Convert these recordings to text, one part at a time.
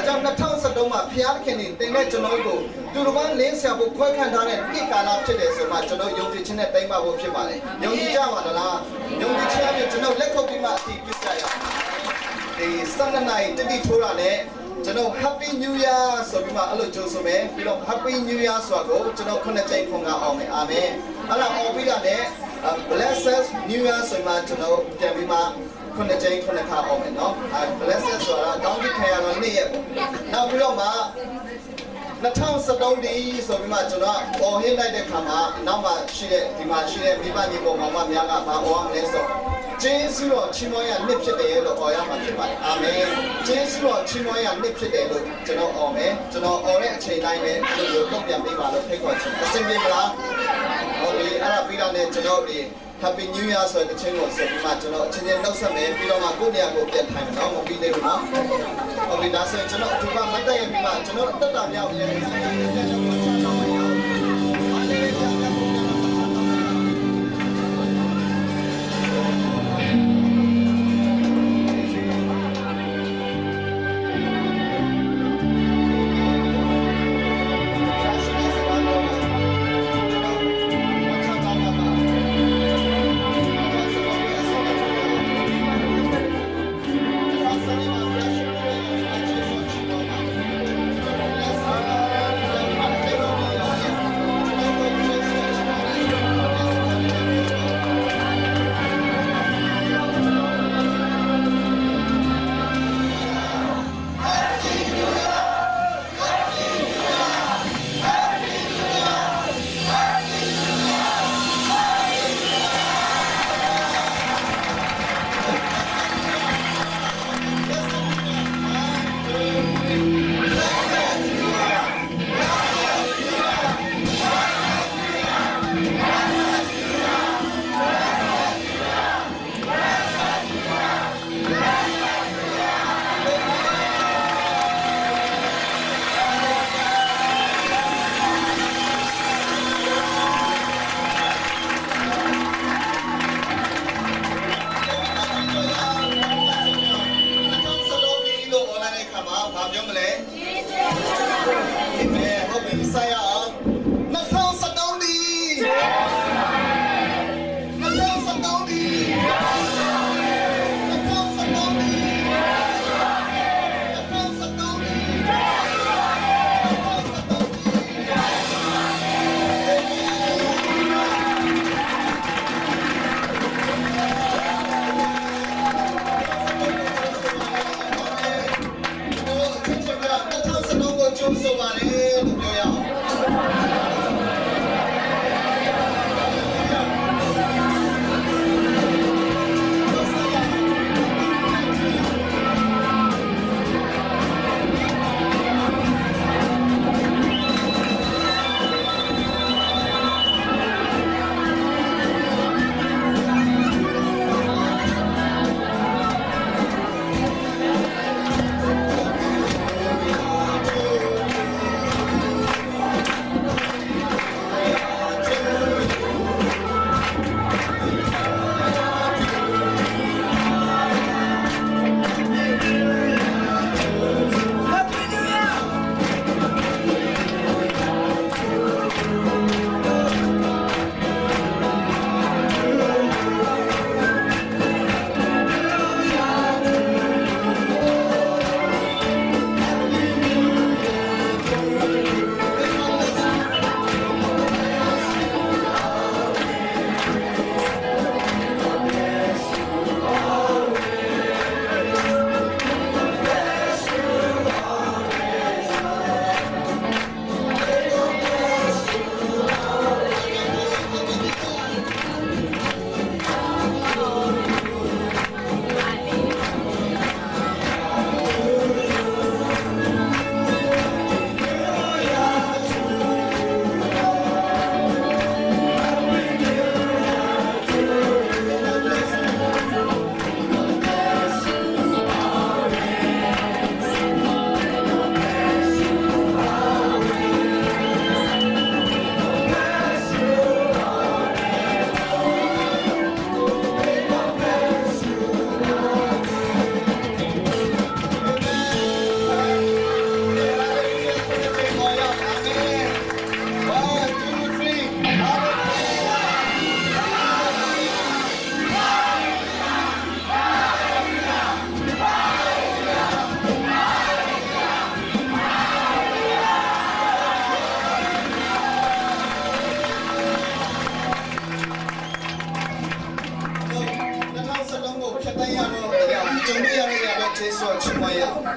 ကြောင့်2013မှာဖျားခင်နေတင်တဲ့ကျွန်တော်တို့သူတော်ဘာလင်းဆရာဖို့ခွဲခန့်ထားတဲ့နှစ်ကာလဖြစ်တယ်ဆိုမှကျွန်တော်ယုံကြည်ခြင်းနဲ့တိုင်းပါဖို့ဖြစ်ပါတယ်ယုံကြည်ကြပါလားယုံကြည်ခြင်းအပြင်ကျွန်တော်လက်ခုပ်ပြီးမှအတီးပြုကြရအောင်ဒီ12နိုင်တတိထိုးတာနဲ့ကျွန်တော် Happy New Year ဆိုပြီးမှအဲ့လိုကြိုးဆိုမယ်ပြီးတော့ Happy New Year ဆိုတာကိုကျွန်တော်9ကြိမ်ခွန်ကအောင်မယ်အာမင်အဲ့ဒါအော်ပြီးတာနဲ့ Blessed New Year ဆိုမှကျွန်တော်ပြန်ပြီးမှ9ကြိမ်9ခါအောင်မယ်နော် Blessed ဆိုတာကောင်းကြီးခံရတော့နေ့ရက်ပေါ့နောက်ပြီးတော့မှ2013ဒီဆိုပြီးမှကျွန်တော်အော်ဟင်းလိုက်တဲ့ခါမှာနောက်မှရှိတဲ့ဒီမှာရှိတဲ့မိဘမြေပေါ်မှာမများကဘာအော်ရမလဲဆိုကျေးဇူးတော်ချီးမွမ်းရနှစ်ဖြစ်တယ်လို့အော်ရမှာဖြစ်ပါတယ်အာမင်ကျေးဇူးတော်ချီးမွမ်းရနှစ်ဖြစ်တယ်လို့ကျွန်တော်အော်မယ်ကျွန်တော်အော်တဲ့အချိန်တိုင်းလည်းဒီလိုတုံ့ပြန်ပေးပါလို့ဖိတ်ခေါ်ချင်အဆင်ပြေမလားဟုတ်ပြီအဲ့ဒါပြီးတော့လည်းကျွန်တော်ဒီ Happy New Year ဆိုတဲ့ချင်းကိုဆက်ပြီးမှကျွန်တော်အချင်းချင်းနှုတ်ဆက်မယ်ပြီးတော့မှကိုယ့်နေရာကိုပြန်ထိုင်မယ်နော်မပြီးသေးဘူးနော်ဟုတ်ပြီဒါဆိုရင်ကျွန်တော်အထူးကမတ်တက်ရပြီးမှကျွန်တော်အသက်တာမြောက်ရဲ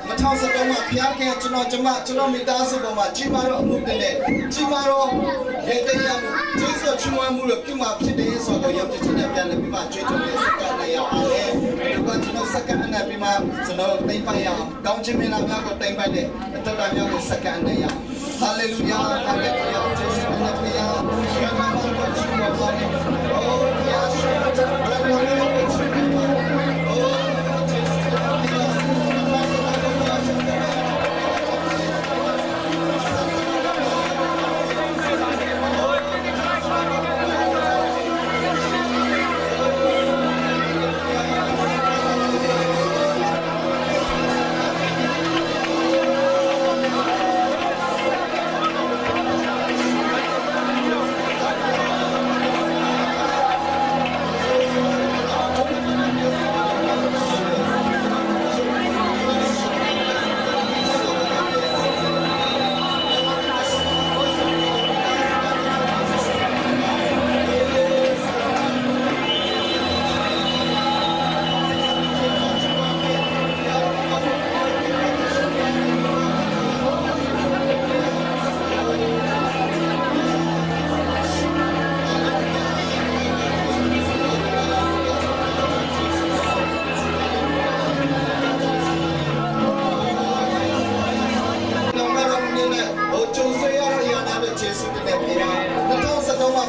2013မှာဖျားခင်ကျွန်တော်မိသားစုပေါ်မှာကြီးမားတော့အမှုတင်တဲ့ကြီးမားတော့ရေတရမှုကျေးဇူးချီးမွမ်းမှုလို့ပြုမှာဖြစ်တယ်ဆိုတော့ရုပ်ချစ်တဲ့ပြန်လည်းပြီးမှကြွေးကြော်တဲ့စကားနဲ့ရောက်ပါတယ်ဒီကကျွန်တော်စကားနဲ့ပြီးမှကျွန်တော်တိမ်ပိုင်ရအောင်ကောင်းချီးမင်္ဂလာများကိုတိမ်ပိုင်တဲ့အတ္တများကိုစကားနဲ့ရောက်ဟာလေလုယာဟာလေလုယာကျေးဇူးနဲ့ဘုရားဘုရားမှာကိုချီးမွမ်းပါတယ်အိုးဘုရားရှင်ဘုရားကိုချီးမွမ်းပါတယ်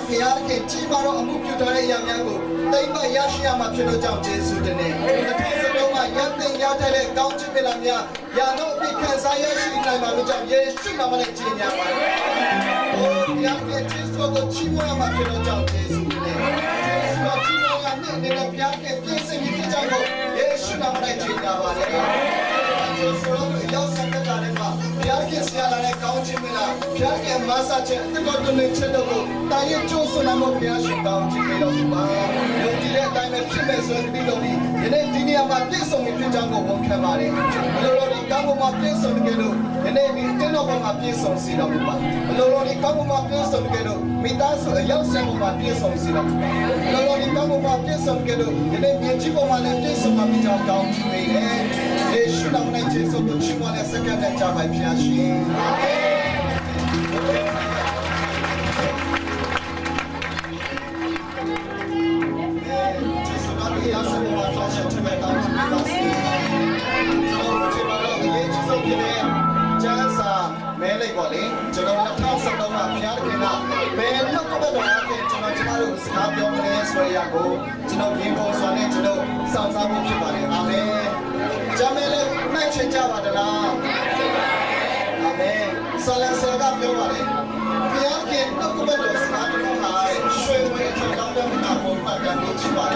ဖျားခင်ကြီးမားတော့အမှုပြုထားတဲ့အရာများကိုတိမ်မရရှိရမှာဖြစ်လို့ကြောင့်ယေရှုတင်နေ2013မှာရတဲ့ရတဲ့ကောင်းချီးမင်္ဂလာများယာတော့အပြည့်ခံစားရရှိနိုင်ပါလို့ကြောင့်ယေရှုနာမနဲ့ကြီးညာပါတယ်။အိုးဖျားခင်ယေရှုကိုချီးမွမ်းရမှာဖြစ်လို့ကြောင့်ယေရှုတင်နေယေရှုကိုချီးမွမ်းရတဲ့နေတဲ့ဖျားခင်ပြည့်စုံပြီးဖြစ်ကြောင်းကိုယေရှုနာမနဲ့ကြီးညာပါတယ်။ယေရှုကိုရောက်ဆက်တဲ့တယ်မှာဖျားခင်ဆရာလာတဲ့ကောင်းချီးမင်္ဂလာဖျားခင်မဆာချက်အတော်တူနေချက်တော့ကိုတာရဲ့ကျိုးစွနာမဖျားရှင်ကောင်းချီးပေးတော်မူပါယုံကြည်တဲ့အတိုင်းပဲဖြစ်မဲ့ဆိုပြီးတော့ဒီနေ့ဒီနေရာမှာပြည့်စုံပြီးဖြစ်ကြောင်းကိုဝန်ခံပါတယ်ဘယ်လိုလဲကောင်းပေါ်မှာပြည့်စုံကြလို့ဒီနေ့ဒီတင်းတော်ပေါ်မှာပြည့်စုံစေတော်မူပါဘယ်လိုလဲကောင်းပေါ်မှာပြည့်စုံကြလို့မိသားစုအရောက်ဆက်ပေါ်မှာပြည့်စုံစေတော်မူပါဘယ်လိုလဲကောင်းပေါ်မှာပြည့်စုံကြလို့ဒီနေ့မြေကြီးပေါ်မှာလည်းပြည့်စုံမှာဖြစ်ကြောင်းကောင်းချီးပေးတယ်ယေရှုနာမနဲ့ယေရှုကိုချီးမွမ်းတဲ့စက္ကန့်နဲ့ကြားပါဖျားရှင်အာမင်要是我们装修这边当时当时，这边的业绩收入呢，加上没来过嘞，就那2010多嘛，偏的偏啦，没那个多少钱，就那起码都是他标的所以呀个，就那苹果说呢，就那上不去吧嘞，阿妹，咱们嘞买全家吧的啦，阿妹，上来上个标吧嘞，偏的那个多是他的好，水位就当然大部分赶紧去吧嘞。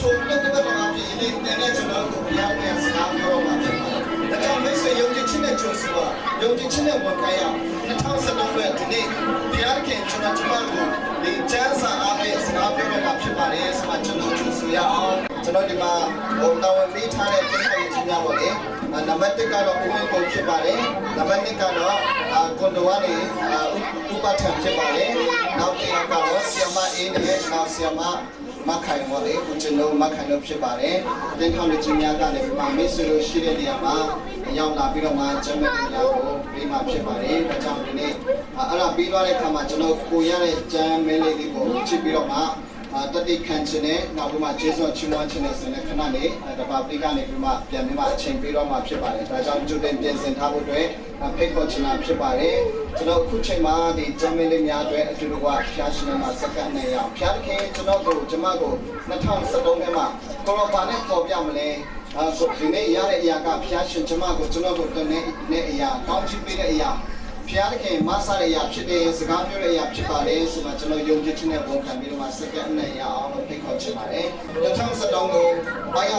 ထို့လို့ကတော့အပြင်လေးနဲ့ကျွန်တော်တို့ပြောင်းနေစကားပြောပါမယ်။ဒါကြောင့်မိတ်ဆွေယုံကြည်ခြင်းနဲ့ကြိုးစားပါယုံကြည်ခြင်းနဲ့ဝန်ခံရ2019ရဲ့ဒီနေ့ဘုရားခင်ကျွန်တော်တို့ဒီကျမ်းစာအားဖြင့်စကားပြောတော့မှာဖြစ်ပါတယ်ဆိုတော့ကျွန်တော်ကြိုးစားရအောင်ကျွန်တော်ဒီမှာဟိုတော်ဝင်ပေးထားတဲ့ပြင်ပရေးခြင်းများပါလေနံပါတ်1ကတော့ဦးဝင်းကိုဖြစ်ပါတယ်နံပါတ်2ကတော့ကွန်ဒိုဝါနေဥပထံဖြစ်ပါတယ်နောက်တစ်ယောက်ကတော့ဆီယမအေးနဲ့နောက်ဆီယမမခိုင်ဝလေကိုကျွန်တော်မခိုင်လို့ဖြစ်ပါတယ်တင်ထောင်လူကြီးများကလည်းပါမေးဆိုလို့ရှိတဲ့နေရာမှာရောက်လာပြီးတော့မှကျမ်းမဲ့တရားကိုပြီးမှဖြစ်ပါတယ်ဒါကြောင့်ဒီနေ့အဲ့ဒါပြီးသွားတဲ့အခါမှာကျွန်တော်ကိုရတဲ့ကျမ်းမဲလေးတွေကိုချစ်ပြီးတော့မှတတိခံခြင်းနဲ့နောက်ပြီးမှကျေးဇူးချီးမွမ်းခြင်းနဲ့ဆိုတဲ့ခဏလေးတပါပိကနေပြီးမှပြန်ပြီးမှအချိန်ပေးတော့မှဖြစ်ပါတယ်ဒါကြောင့်ကြိုတင်ပြင်ဆင်ထားဖို့အတွက်ဖိတ်ခေါ်ချင်တာဖြစ်ပါတယ်ကျွန်တော်ခုချိန်မှာဒီကျမ်းမဲလေးများအတွက်အတူတူကဖျားရှင်မှာစက္ကန့်နဲ့ရအောင်ဖျားတခင်ကျွန်တော်တို့ကျမကို2013ထဲမှာကိုရောပါနဲ့ပေါ်ပြမလဲဒီနေ့ရတဲ့အရာကဖျားရှင်ကျမကိုကျွန်တော်တို့နဲ့အရာကောင်းချီးပေးတဲ့အရာဖျားခင်မဆာရရဖြစ်တဲ့စကားပြောတဲ့အရာဖြစ်ပါတယ်ဆိုမှကျွန်တော်ယုံကြည်ခြင်းနဲ့ဝန်ခံပြီးတော့မှစက္ကန့်နဲ့ရအောင်ဖိတ်ခေါ်ချင်ပါတယ်2013ကို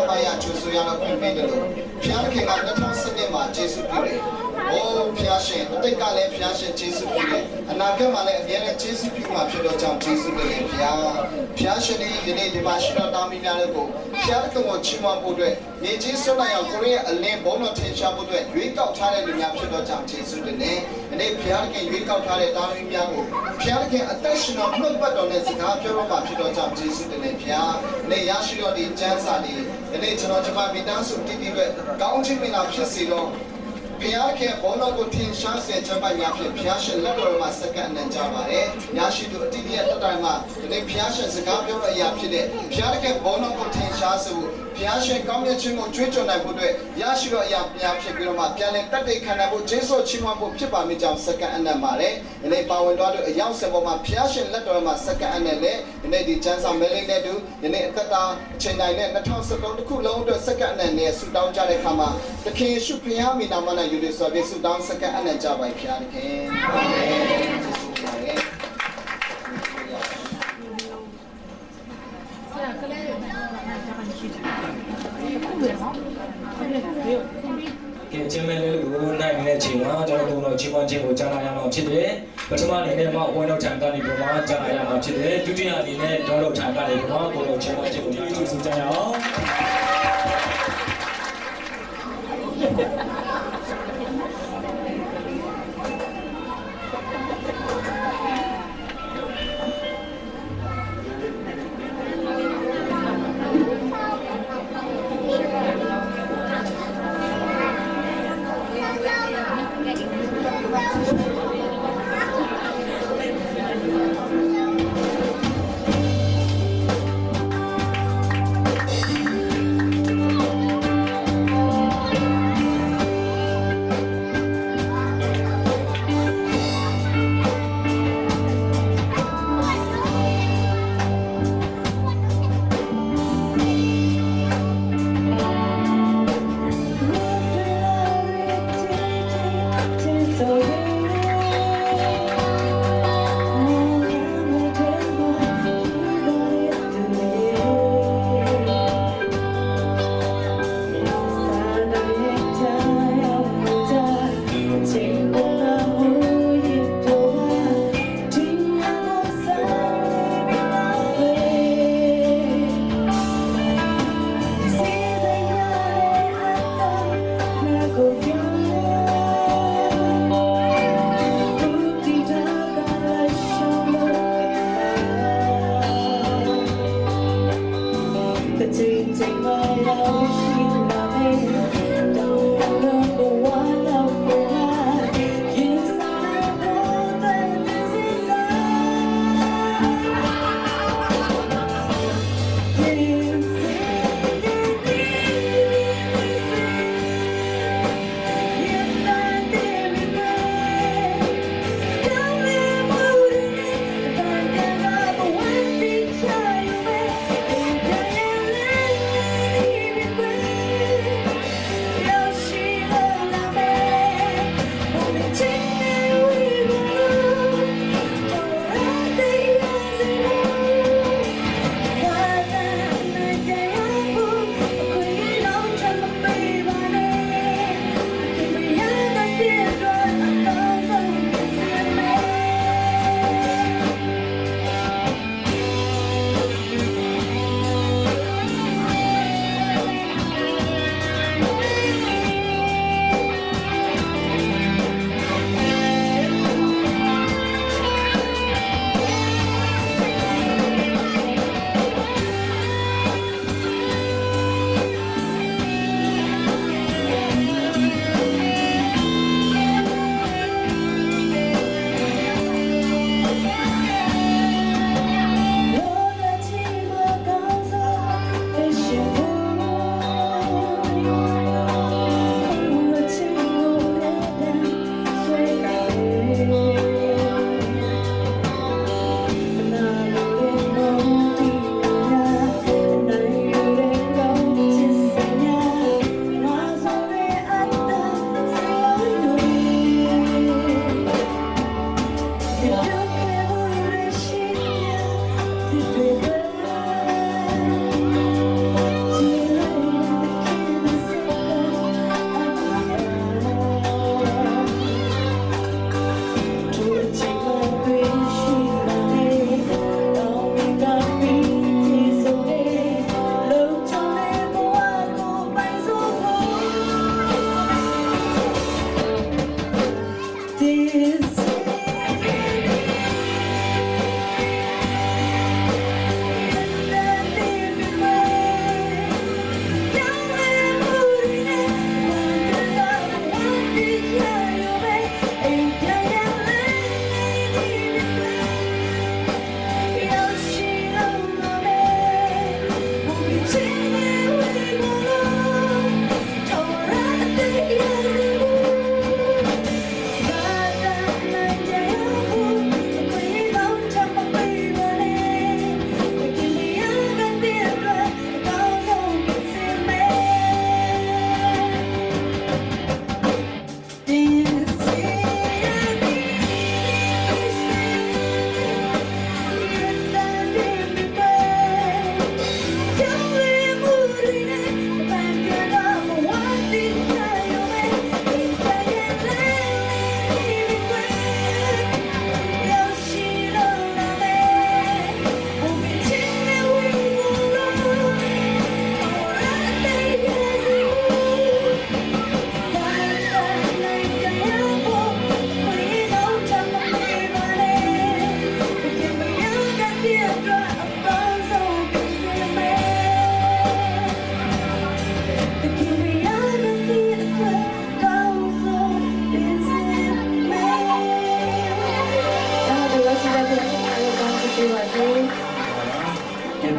ဘာရချူဆူရတော့ပြင်ပေးတယ်လို့ဖျားခင်က2017မှာကျေးဇူးပြုတယ်။အိုးဖျားရှင်အတိတ်ကလည်းဖျားရှင်ကျေးဇူးပြုတယ်။အနာဂတ်မှာလည်းအမြဲတမ်းကျေးဇူးပြုမှာဖြစ်တော့ကြောင့်ကျေးဇူးတင်တယ်ဖျား။ဖျားရှင်ဒီနေ့ဒီမှာရှိတော်တာမီများတို့ကိုဖျားခင်ကိုချီးမွမ်းဖို့အတွက်နေကြီးစွန့်နိုင်အောင်ကိုရဲ့အလင်းဘုံတော်ထင်ရှားဖို့အတွက်ရွေးကောက်ထားတဲ့လူများဖြစ်တော့ကြောင့်ကျေးဇူးတင်တယ်။ဒီနေ့ဖျားခင်ရွေးကောက်ထားတဲ့တာမီများကိုဖျားခင်အသက်ရှင်တော်နှုတ်ပတ်တော်နဲ့စကားပြောတော့မှာဖြစ်တော့ကြောင့်ကျေးဇူးတင်တယ်ဖျား။နေ့ရရှိတော်ဒီကျမ်းစာဒီ ယနေ့ကျွန်တော်မိသားစုတည်တည်ပဲကောင်းချီးမင်္ဂလာဖြစ်စေတော့ဘုရားခင်ဘောတော်ကိုထင်ရှားစေချမ်းပိုင်များဖြင့်ဘုရားရှင်လက်တော်မှာစက္ကန့်နဲ့ကြပါတယ်။ညာရှိသူအတိအကျတတိုင်းမှာဒီနေ့ဘုရားရှင်စကားပြောတဲ့အရာဖြစ်တဲ့ဘုရားခင်ဘောတော်ကိုထင်ရှားစေဖို့ဘုရားရှင်ကောင်းမြတ်ခြင်းကိုကြွေးကြော်နိုင်ဖို့အတွက်ရရှိသောအရာများဖြစ်ပြီးတော့မှပြန်လည်တတ်သိခံနိုင်ဖို့ဂျေဆုချီးမွမ်းဖို့ဖြစ်ပါမိကြောင်းစက္ကန့်အနက်ပါတယ်။ဒီနေ့ပါဝင်တော်တို့အရောက်စံပေါ်မှာဘုရားရှင်လက်တော်မှာစက္ကန့်အနက်နဲ့ဒီနေ့ဒီချမ်းစာမဲလေးနဲ့တူဒီနေ့အသက်တာအချိန်တိုင်းနဲ့2013တစ်ခုလုံးအတွက်စက္ကန့်အနက်နဲ့ဆူတောင်းကြတဲ့အခါမှာသခင်ယေရှုဘုရားမိနာမနဲ့ယူရဆိုပြီးဆူတောင်းစက္ကန့်အနက်ကြပါဘုရားခင်။အာမင်။ယေရှုပါရဲ့။ကဲချင်းမဲလေးကိုနိုင်နေတဲ့ချိန်မှာကျွန်တော်တို့ချင်းမချင်းကိုကြားလာရမှာဖြစ်တယ်ပထမအနေနဲ့မှဝင်တော့ခြံကနေပုံမှာကြားလာရမှာဖြစ်တယ်ဒုတိယအနေနဲ့ဒေါ်လို့ခြံကနေပုံမှာကိုချင်းမချင်းကိုကြည့်ကြည့်စကြရအောင်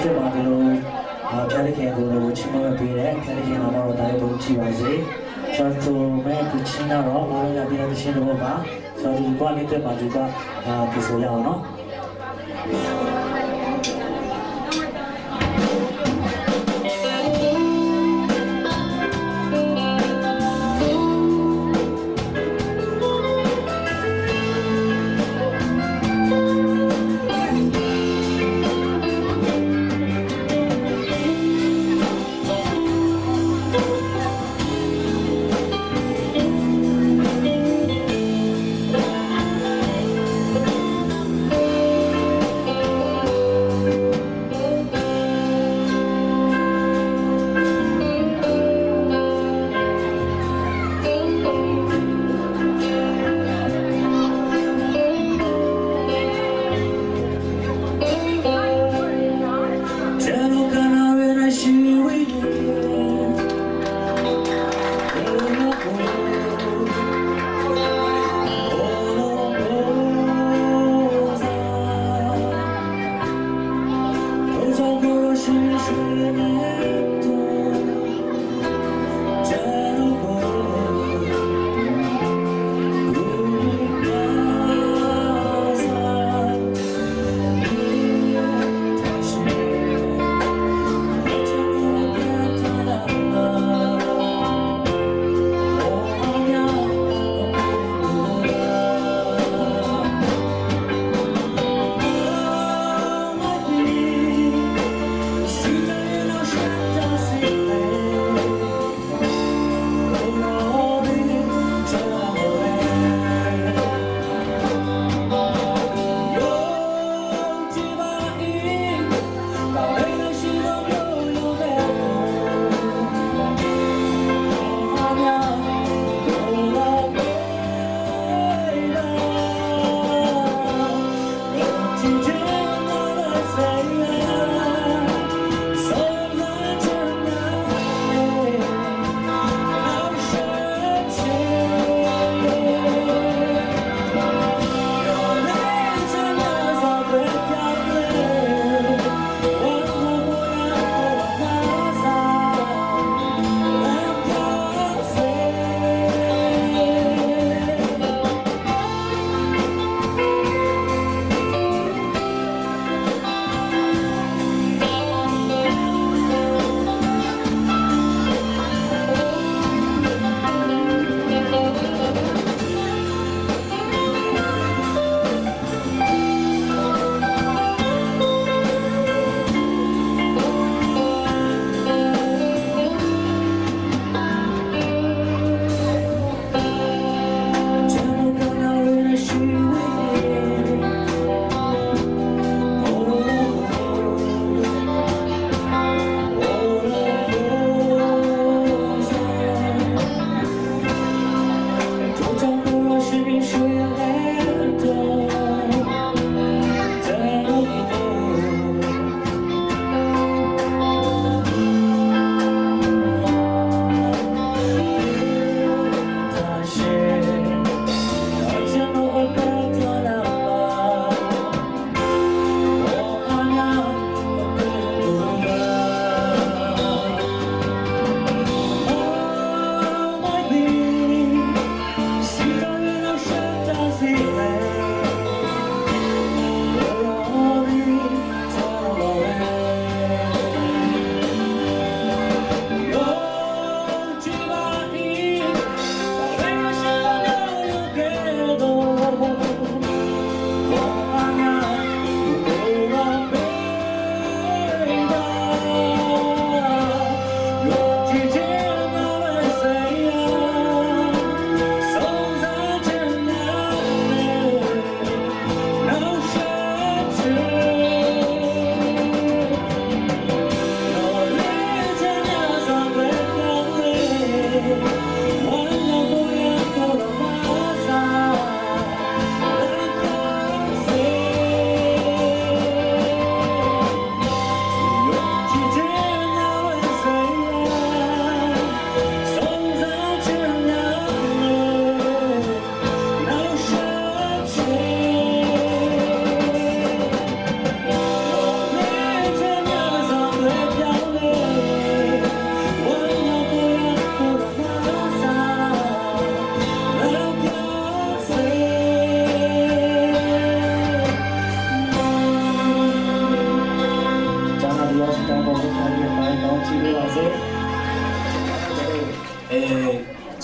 ဖြစ်ပါတယ်လို့ဖျားလေးခင်ကိုလိုချီးမွမ်းပေးတယ်ဖျားလေးခင်ကတော့ဒါလေးပုံကြည့်ပါစေကျွန်တော်မဲ့ဒီချင်းတော့ဘာလို့ရပြတဲ့ချင်းတော့ပါဆိုတော့ဒီကွာလေးတက်ပါဒီကဒီဆိုရအောင်နော် Oh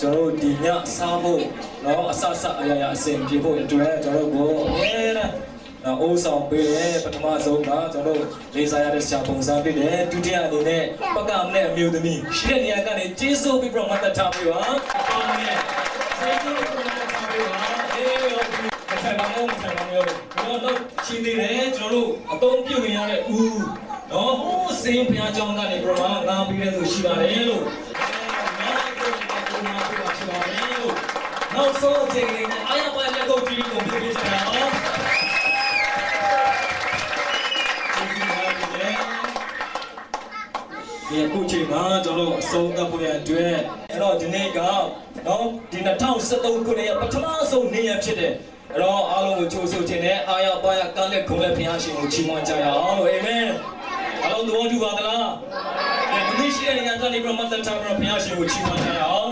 ကျွန်တော်ဒီညစားဖို့နော်အဆအရာရာအစဉ်ပြေဖို့အတွက်ကျွန်တော်ကိုအိုးဆောင်ပေးတယ်ပထမဆုံးကကျွန်တော်လေးစားရတဲ့ဆရာပုံစံပေးတယ်ဒုတိယအနေနဲ့ပကမနဲ့အမျိုးသမီးရှိတဲ့နေရာကနေကျေးဇူးပြီးပြမတ်ထားပြီးပါကောင်းတယ်ကျေးဇူးပြီးပြမတ်ထားပြီးပါအေးရောမထိုင်ပါဘူးကျွန်တော်တို့ရှင်းသေးတယ်ကျွန်တော်တို့အသုံးပြုနေရတဲ့ဦးနော်ဟိုးစင်းဘုရားကျောင်းကနေပြမငါပြီးတဲ့သူရှိပါတယ်လို့နောက်ဆုံးအချိန်လေးအားရပါလက်ကိုကြည့်ကုန်ပြပြချင်တာနော်ဒီအခုချိန်မှာကျွန်တော်အဆုံးသတ်ဖို့ရအတွက်အဲ့တော့ဒီနေ့ကနော်ဒီ2013ခုနှစ်ပထမဆုံးနေ့ရက်ဖြစ်တယ်အဲ့တော့အားလုံးကိုကြိုးဆိုခြင်းနဲ့အားရပါရကမ်းလက်ခုံလက်ဘုရားရှင်ကိုချီးမွမ်းကြရအောင်လို့အာမင်အားလုံးသဘောတူပါသလားဒီနေ့ရှိတဲ့ညကနေပြမတ်တတ်တာဘုရားရှင်ကိုချီးမွမ်းကြရအောင်